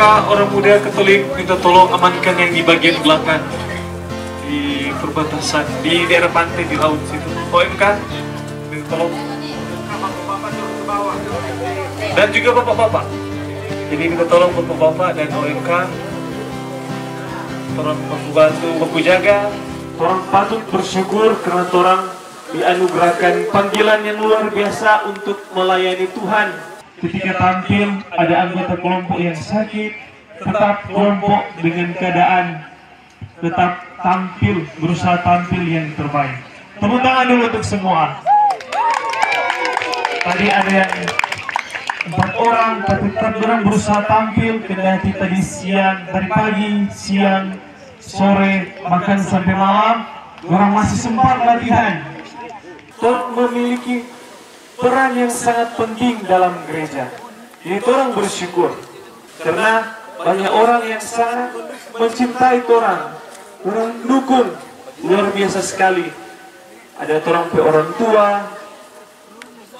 OMK orang muda Katolik minta tolong amankan yang di bagian belakang di perbatasan di daerah pantai di laut situ. OMK minta tolong dan juga bapak-bapak. Jadi minta tolong bapak-bapak dan OMK orang bantu baku jaga. Orang patut bersyukur karena orang dianugerahkan panggilan yang luar biasa untuk melayani Tuhan. Ketika tampil ada anggota kelompok yang sakit, tetap kelompok dengan keadaan tetap tampil, berusaha tampil yang terbaik. Tepuk tangan dulu untuk semua. Tadi ada yang 4 orang, tapi tetap orang berusaha tampil. Kendati tadi siang, dari pagi, siang, sore, bahkan sampai malam, orang masih sempat latihan. Orang memiliki peran yang sangat penting dalam gereja. Jadi orang bersyukur karena banyak orang yang sangat mencintai orang dukung luar biasa sekali. Ada orang tua,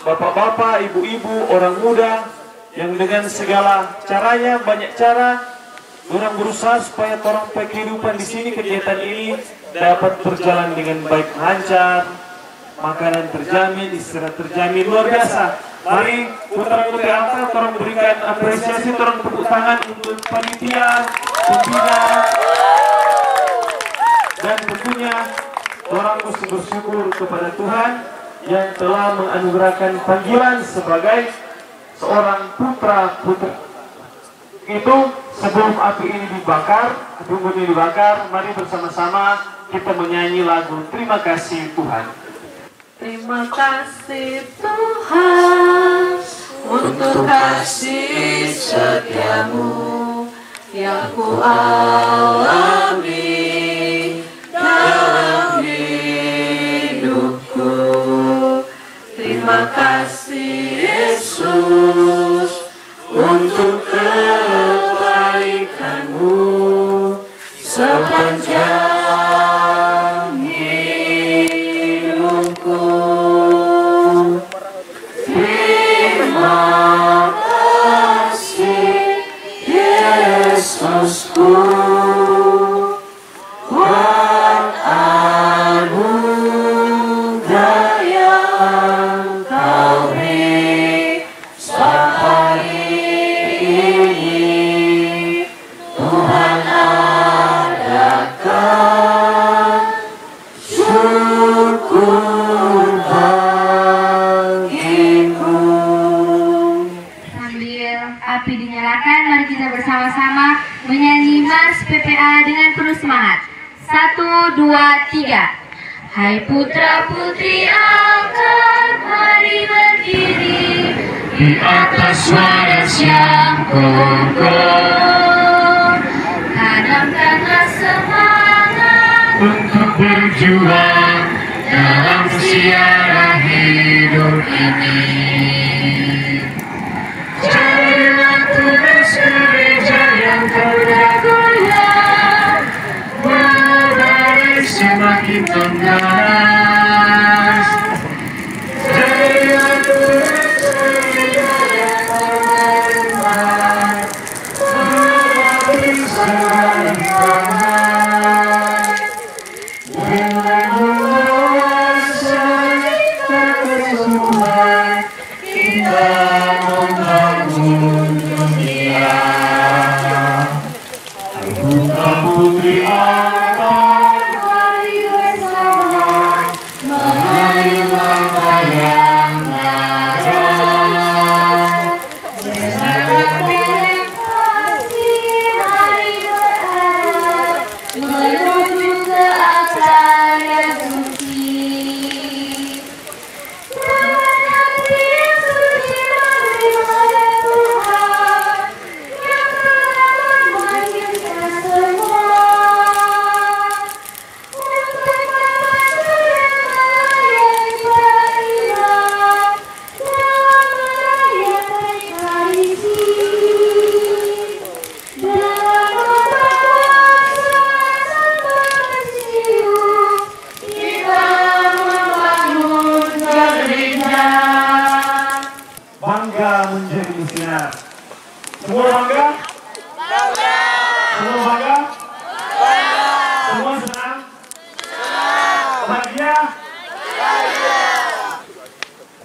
bapak-bapak, ibu-ibu, orang muda yang dengan segala caranya, banyak cara orang berusaha supaya orang kehidupan di sini, kegiatan ini dapat berjalan dengan baik, lancar. Makanan terjamin, istirahat terjamin, luar biasa. Mari putra-putri angkat, orang berikan apresiasi, orang tepuk tangan untuk panitia, pembina, dan tentunya orang mesti bersyukur kepada Tuhan yang telah menganugerahkan panggilan sebagai seorang putra-putri. Itu sebelum api ini dibakar, mari bersama-sama kita menyanyi lagu Terima Kasih Tuhan. Terima kasih Tuhan untuk kasih setiamu yang ku alami dalam hidupku. Terima kasih Yesus untuk kebaikanmu sepanjang Yesusku, buat anugerah yang Kau beri sampai ini, Tuhan adakan syukur bagimu. Sambil api dinyalakan, mari kita bersama-sama menyanyi Mars PPA dengan penuh semangat. 1, 2, 3. Hai putra putri angkat, mari berdiri di atas waras yang kokoh. Tanamkanlah semangat Untuk berjuang dalam siara hidup ini. Jadilah tugas gereja yang tergoyah, berbaris semakin tenggelam. Jadilah tugas gereja yang terhormat, berbaris semakin tenggelam. Dengan luasa kita bersuara, kita membangun dunia. Putra putri angkat, mari bersama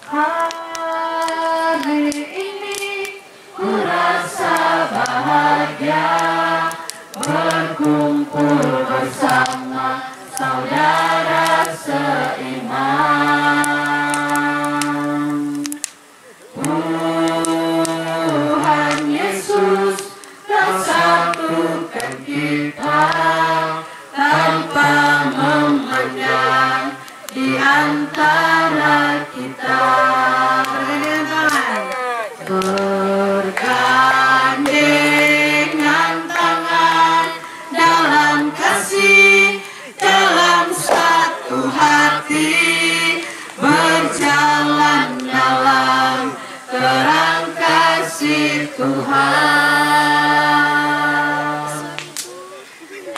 Hari ini ku rasa bahagia berkumpul bersama saudara seiman. Tuhan Yesus telah satukan kita tanpa memandang di antara kita. Bergandengan tangan dalam kasih, dalam satu hati, berjalan dalam terang kasih Tuhan.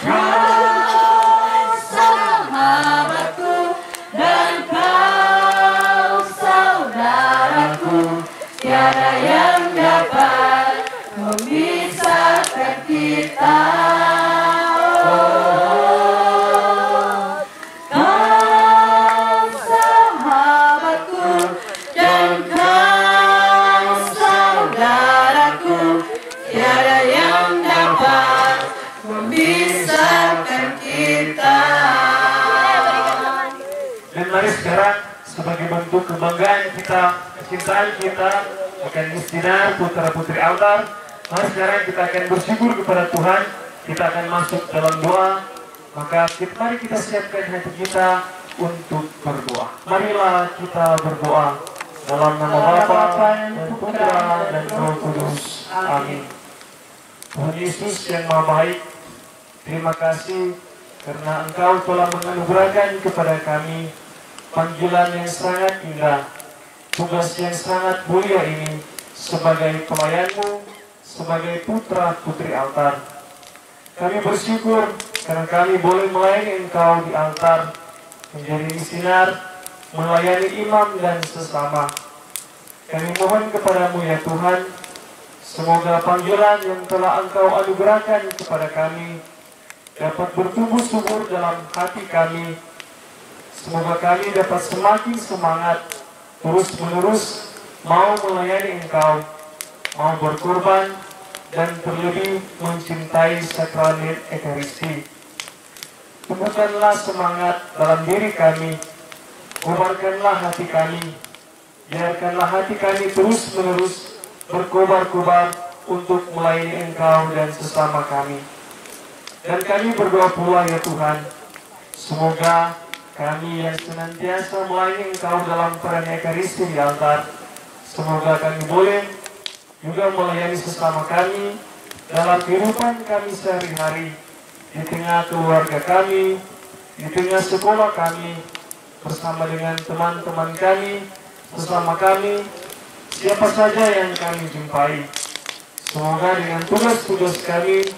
Kau sahabatku dan kau saudaraku, tiada yang dapat memisahkan kita. Kau sahabatku dan kau saudaraku, tiada yang dapat memisahkan kita. Dan mari sekarang sebagai bentuk kebanggaan kita, kecintaan kita akan Gustinar putra putri altar, mari sekarang kita akan bersyukur kepada Tuhan. Kita akan masuk dalam doa. Maka mari kita siapkan hati kita untuk berdoa. Marilah kita berdoa dalam nama Bapa dan Putra dan Roh Kudus. Amin. Tuhan Yesus yang Maha Baik, terima kasih karena Engkau telah menganugerahkan kepada kami panggilan yang sangat indah, tugas yang sangat mulia ini sebagai pelayan-Mu, sebagai putra putri altar. Kami bersyukur karena kami boleh melayani Engkau di altar, menjadi misinar, melayani imam dan sesama. Kami mohon kepadamu ya Tuhan, semoga panggilan yang telah Engkau anugerahkan kepada kami dapat bertumbuh subur dalam hati kami. Semoga kami dapat semakin semangat terus-menerus mau melayani Engkau, mau berkorban, dan terlebih mencintai sakramen Ekaristi. Tumbuhkanlah semangat dalam diri kami, kobarkanlah hati kami, biarkanlah hati kami terus-menerus berkobar-kobar untuk melayani Engkau dan sesama kami. Dan kami berdoa pula ya Tuhan, semoga kami yang senantiasa melayani Engkau dalam peran Ekaristi di altar, semoga kami boleh juga melayani sesama kami dalam kehidupan kami sehari-hari, di tengah keluarga kami, di tengah sekolah kami, bersama dengan teman-teman kami, sesama kami, siapa saja yang kami jumpai. Semoga dengan tugas-tugas kami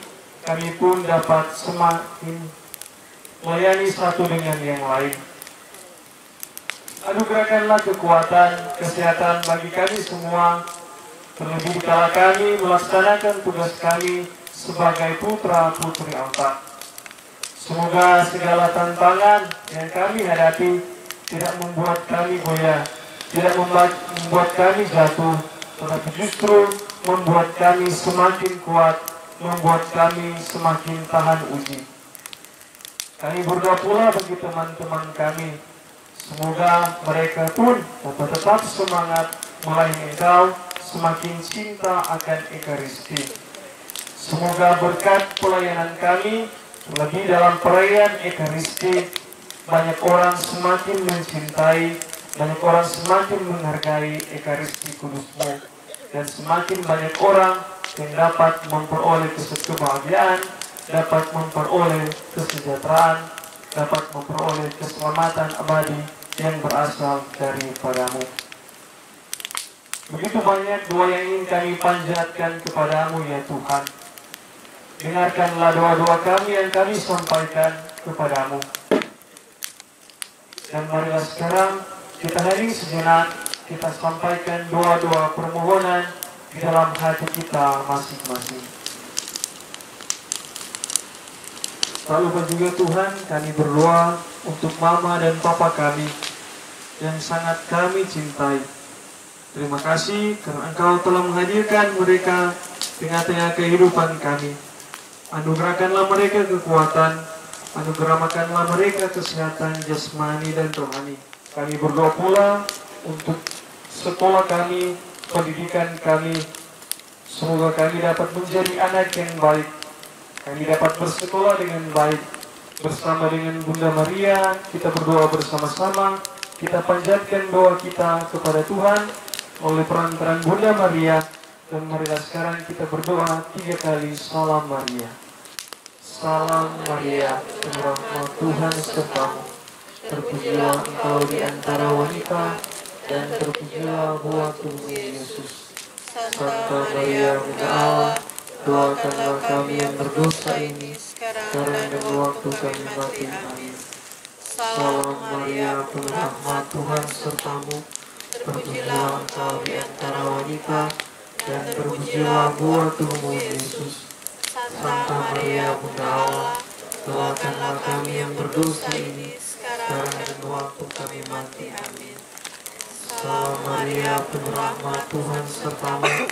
pun dapat semakin melayani satu dengan yang lain. Anugerahkanlah kekuatan, kesehatan bagi kami semua, terlebih kala kami melaksanakan tugas kami sebagai putra putri altar. Semoga segala tantangan yang kami hadapi tidak membuat kami goyah, tidak membuat kami jatuh, tetapi justru membuat kami semakin kuat, membuat kami semakin tahan uji. Kami berdoa pula bagi teman-teman kami, semoga mereka pun dapat tetap semangat melayani Engkau, semakin cinta akan Ekaristi. Semoga berkat pelayanan kami, lebih dalam perayaan Ekaristi, banyak orang semakin mencintai, banyak orang semakin menghargai Ekaristi Kudus-Mu, dan semakin banyak orang yang dapat memperoleh kebahagiaan, dapat memperoleh kesejahteraan, dapat memperoleh keselamatan abadi yang berasal daripadamu. Begitu banyak doa yang ingin kami panjatkan kepadamu ya Tuhan. Dengarkanlah doa-doa kami yang kami sampaikan kepadamu. Dan marilah sekarang kita hening sejenak, kita sampaikan doa-doa permohonan di dalam hati kita masing-masing. Tak lupa juga Tuhan, kami berdoa untuk mama dan papa kami yang sangat kami cintai. Terima kasih karena Engkau telah menghadirkan mereka tengah-tengah kehidupan kami. Anugerahkanlah mereka kekuatan, anugerahkanlah mereka kesehatan jasmani dan rohani. Kami berdoa pula untuk sekolah kami, pendidikan kami. Semoga kami dapat menjadi anak yang baik. Kami dapat bersekolah dengan baik. Bersama dengan Bunda Maria, kita berdoa bersama-sama. Kita panjatkan doa kita kepada Tuhan oleh perantaraan Bunda Maria. Dan marilah sekarang kita berdoa 3 kali Salam Maria. Salam Maria, penuh rahmat Tuhan sertamu. Terpujilah engkau di antara wanita, dan terpujilah buah tubuhmu Yesus. Santa Maria Bunda Allah, doakanlah kami yang berdosa ini, sekarang dan waktu kami mati. Amin. Salam Maria, penuh rahmat Tuhan sertamu. Terpujilah engkau di antara wanita, dan terpujilah buah tubuhmu Yesus. Santa Maria Bunda Allah, doakanlah kami yang berdosa ini, sekarang dan waktu kami mati. Amin. Salam Maria, penuh rahmat Tuhan sertamu.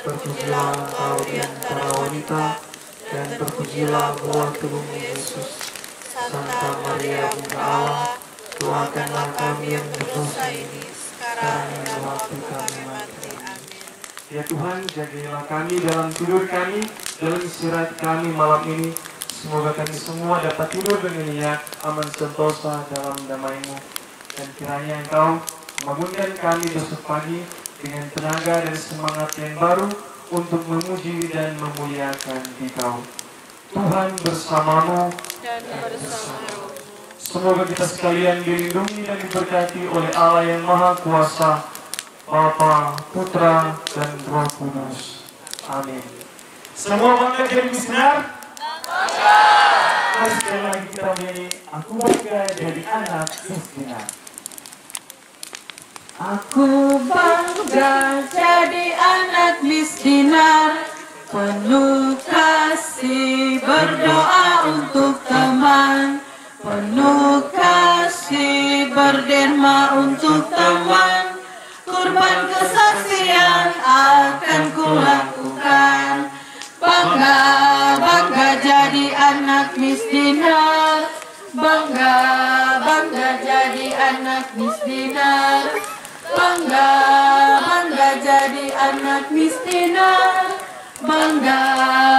Terpujilah engkau di antara wanita, dan terpujilah buah tubuhmu Yesus. Santa Maria Bunda Allah, doakanlah kami yang berdosa ini, sekarang dan waktu kami mati. Amin. Ya Tuhan, jagalah kami dalam tidur kami, dalam istirahat kami malam ini. Semoga kami semua dapat tidur dengan nyenyak, aman sentosa dalam damai-Mu. Dan kiranya Engkau membangunkan kami besok pagi dengan tenaga dan semangat yang baru untuk memuji dan memuliakan Engkau. Tuhan bersamamu dan bersamamu. Semoga kita sekalian dilindungi dan diberkati oleh Allah yang Maha Kuasa, Bapa, Putra, dan Roh Kudus. Amin. Semua bangga jadi misioner? Mari sekali lagi kita menyanyi, aku bangga jadi anak misioner. Aku bangga jadi anak miskinar, penuh kasih berdoa untuk teman, penuh kasih berderma untuk teman, kurban kesaksian akan kulakukan. Bangga, bangga jadi anak miskinar, bangga, bangga jadi anak miskinar, bangga, bangga jadi anak miskinar, bangga,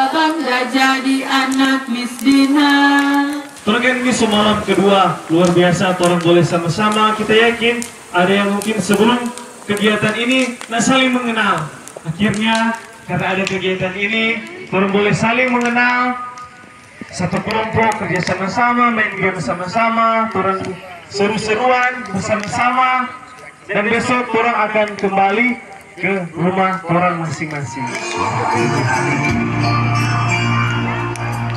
bangga jadi anak miskinar. Torgen misa malam kedua luar biasa, orang boleh sama-sama. Kita yakin ada yang mungkin sebelum kegiatan ini nak saling mengenal. Akhirnya karena ada kegiatan ini, orang boleh saling mengenal. Satu kelompok kerja sama-sama, main game sama-sama, orang seru-seruan bersama-sama. Dan besok orang akan kembali ke rumah orang masing-masing.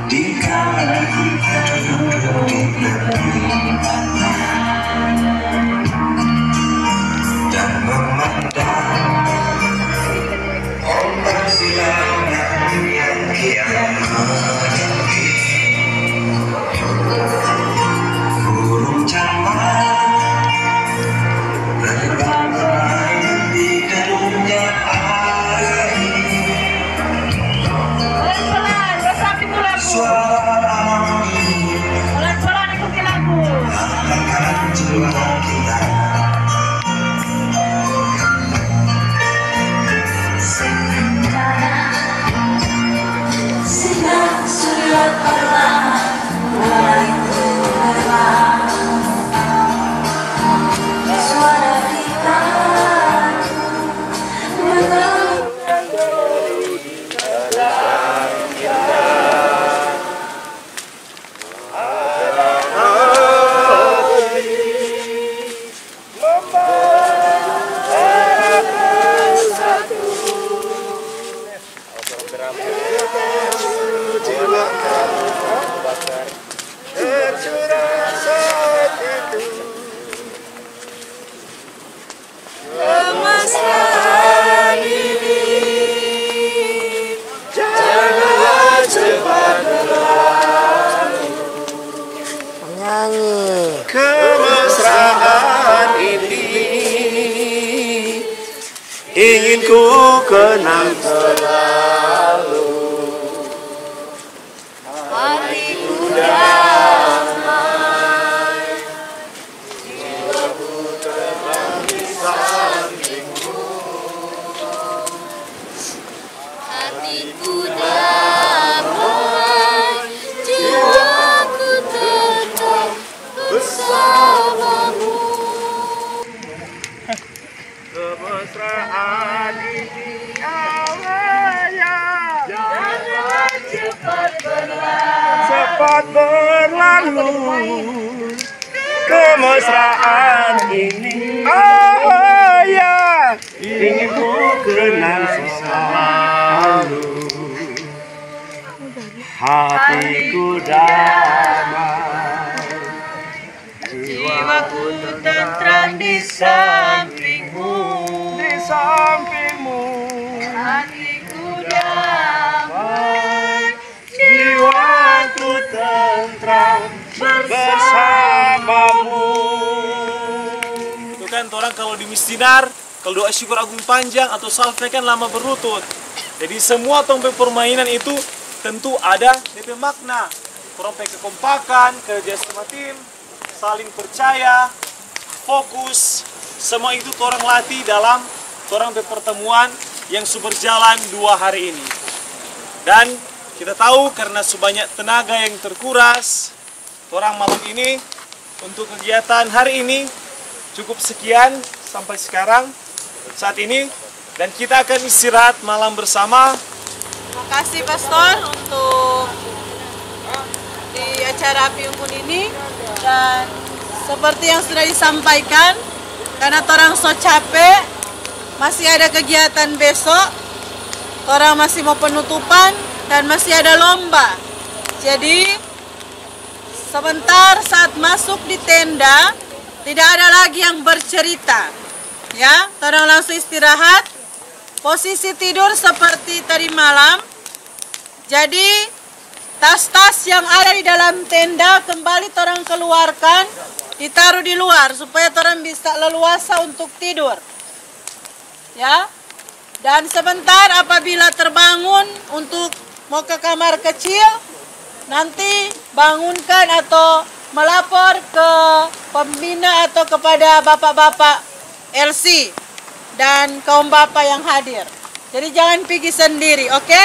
Dikala kita duduk di perlimpahan dan memandang ombak di lautan yang kian meninggi, burung camar terbang bermain di derungnya air. Suara angin Pelan-pelan ikuti lagu. akan jiwa kita. Sinar surya perlahan mulai terbang, suara kita hatiku kenang selalu. Hatiku damai, jiwaku tenang di sampingmu. Hatiku damai, jiwaku tetap bersamamu. Kemesraan ini awalnya jangan cepat berlalu. Kemesraan ini ya ingin ku kenang selalu. Hatiku damai, jiwaku tentram di sampingmu. Hatiku damai, jiwaku tentram bersamamu. Itu kan orang kalau di Mistinar, kalau doa syukur agung panjang atau salve kan lama berlutut. Jadi semua tongpe permainan itu tentu ada DP makna. Orang pakai kekompakan, kerja sama tim, saling percaya, fokus, semua itu orang latih dalam orang pertemuan yang berjalan 2 hari ini. Dan kita tahu karena sebanyak tenaga yang terkuras, orang malam ini untuk kegiatan hari ini cukup sekian sampai sekarang saat ini, dan kita akan istirahat malam bersama. Terima kasih Pastor untuk di acara api unggun ini, dan seperti yang sudah disampaikan, karena orang so capek, masih ada kegiatan besok, orang masih mau penutupan dan masih ada lomba. Jadi sebentar saat masuk di tenda tidak ada lagi yang bercerita, ya, orang langsung istirahat. Posisi tidur seperti tadi malam. Jadi tas-tas yang ada di dalam tenda kembali orang keluarkan, ditaruh di luar supaya orang bisa leluasa untuk tidur. Ya. Dan sebentar apabila terbangun untuk mau ke kamar kecil, nanti bangunkan atau melapor ke pembina atau kepada bapak-bapak LC dan kaum bapak yang hadir. Jadi jangan pergi sendiri, oke?